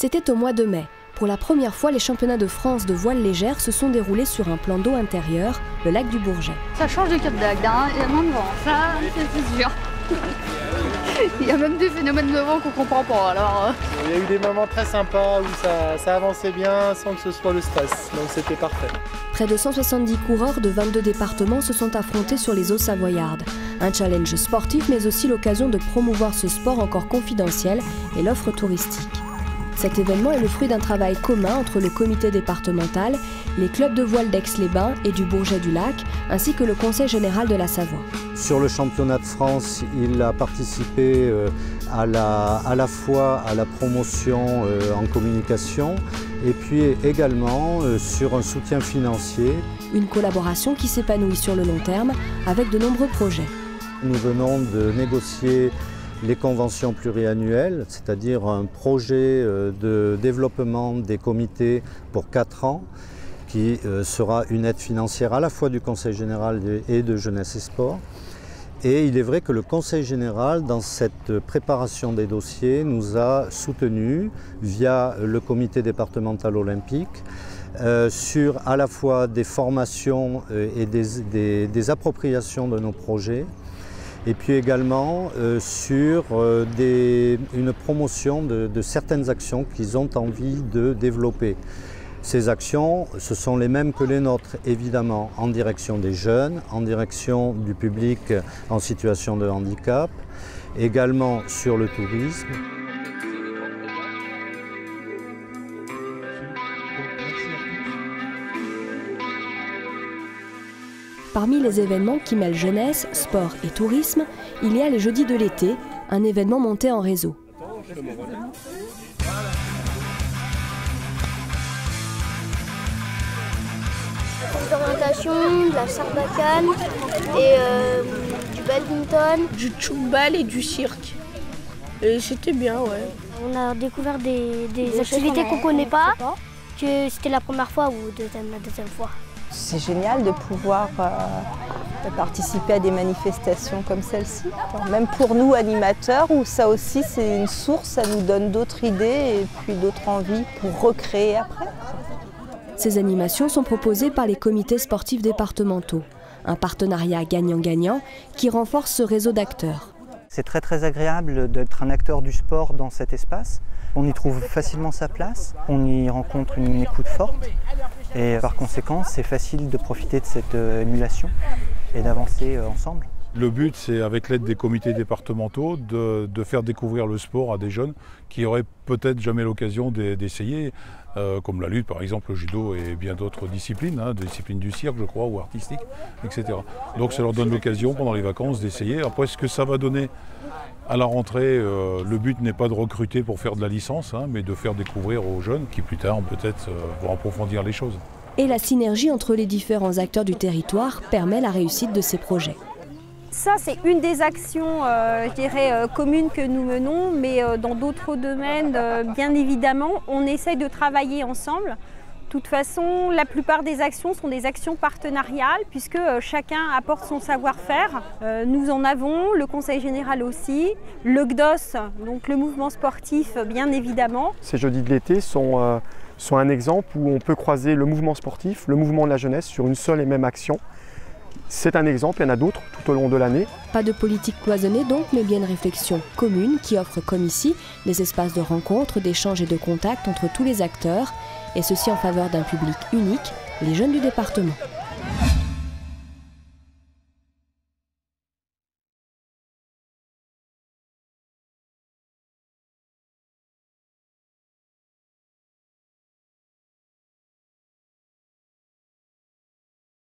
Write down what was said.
C'était au mois de mai. Pour la première fois, les championnats de France de voile légère se sont déroulés sur un plan d'eau intérieur, le lac du Bourget. Ça change de Cap d'Agde, hein. Il y a moins de vent, ça c'est sûr. Il y a même des phénomènes de vent qu'on ne comprend pas. Alors, Il y a eu des moments très sympas où ça avançait bien sans que ce soit le stress, donc c'était parfait. Près de 170 coureurs de 22 départements se sont affrontés sur les eaux savoyardes. Un challenge sportif mais aussi l'occasion de promouvoir ce sport encore confidentiel et l'offre touristique. Cet événement est le fruit d'un travail commun entre le comité départemental, les clubs de voile d'Aix-les-Bains et du Bourget-du-Lac, ainsi que le Conseil général de la Savoie. Sur le championnat de France, il a participé à la fois à la promotion en communication et puis également sur un soutien financier. Une collaboration qui s'épanouit sur le long terme avec de nombreux projets. Nous venons de négocier les conventions pluriannuelles, c'est-à-dire un projet de développement des comités pour 4 ans qui sera une aide financière à la fois du Conseil général et de Jeunesse et Sport. Et il est vrai que le Conseil général, dans cette préparation des dossiers, nous a soutenus via le comité départemental olympique sur à la fois des formations et des appropriations de nos projets, et puis également sur une promotion de certaines actions qu'ils ont envie de développer. Ces actions, ce sont les mêmes que les nôtres, évidemment, en direction des jeunes, en direction du public en situation de handicap, également sur le tourisme. Parmi les événements qui mêlent jeunesse, sport et tourisme, il y a les Jeudis de l'été, un événement monté en réseau. D'orientation, de la sarbacane et du badminton. Du tchoukbal et du cirque. Et c'était bien, ouais. On a découvert des activités qu'on ne connaît pas, que c'était la première fois ou la deuxième fois. C'est génial de pouvoir participer à des manifestations comme celle-ci. Même pour nous animateurs, où ça aussi c'est une source, ça nous donne d'autres idées et puis d'autres envies pour recréer après. Ces animations sont proposées par les comités sportifs départementaux, un partenariat gagnant-gagnant qui renforce ce réseau d'acteurs. C'est très agréable d'être un acteur du sport dans cet espace. On y trouve facilement sa place, on y rencontre une écoute forte et par conséquent c'est facile de profiter de cette émulation et d'avancer ensemble. Le but, c'est avec l'aide des comités départementaux de faire découvrir le sport à des jeunes qui n'auraient peut-être jamais l'occasion d'essayer, comme la lutte par exemple, le judo et bien d'autres disciplines, des disciplines du cirque je crois, ou artistiques, etc. Donc ça leur donne l'occasion pendant les vacances d'essayer. Après ce que ça va donner à la rentrée, le but n'est pas de recruter pour faire de la licence, mais de faire découvrir aux jeunes qui plus tard peut-être vont approfondir les choses. Et la synergie entre les différents acteurs du territoire permet la réussite de ces projets. Ça, c'est une des actions, je dirais, communes que nous menons, mais dans d'autres domaines, bien évidemment, on essaye de travailler ensemble. De toute façon, la plupart des actions sont des actions partenariales, puisque chacun apporte son savoir-faire. Nous en avons, le Conseil général aussi, le GDOS, donc le mouvement sportif, bien évidemment. Ces Jeudis de l'été sont un exemple où on peut croiser le mouvement sportif, le mouvement de la jeunesse sur une seule et même action. C'est un exemple, il y en a d'autres tout au long de l'année. Pas de politique cloisonnée donc, mais bien une réflexion commune qui offre, comme ici, des espaces de rencontre, d'échange et de contact entre tous les acteurs, et ceci en faveur d'un public unique, les jeunes du département.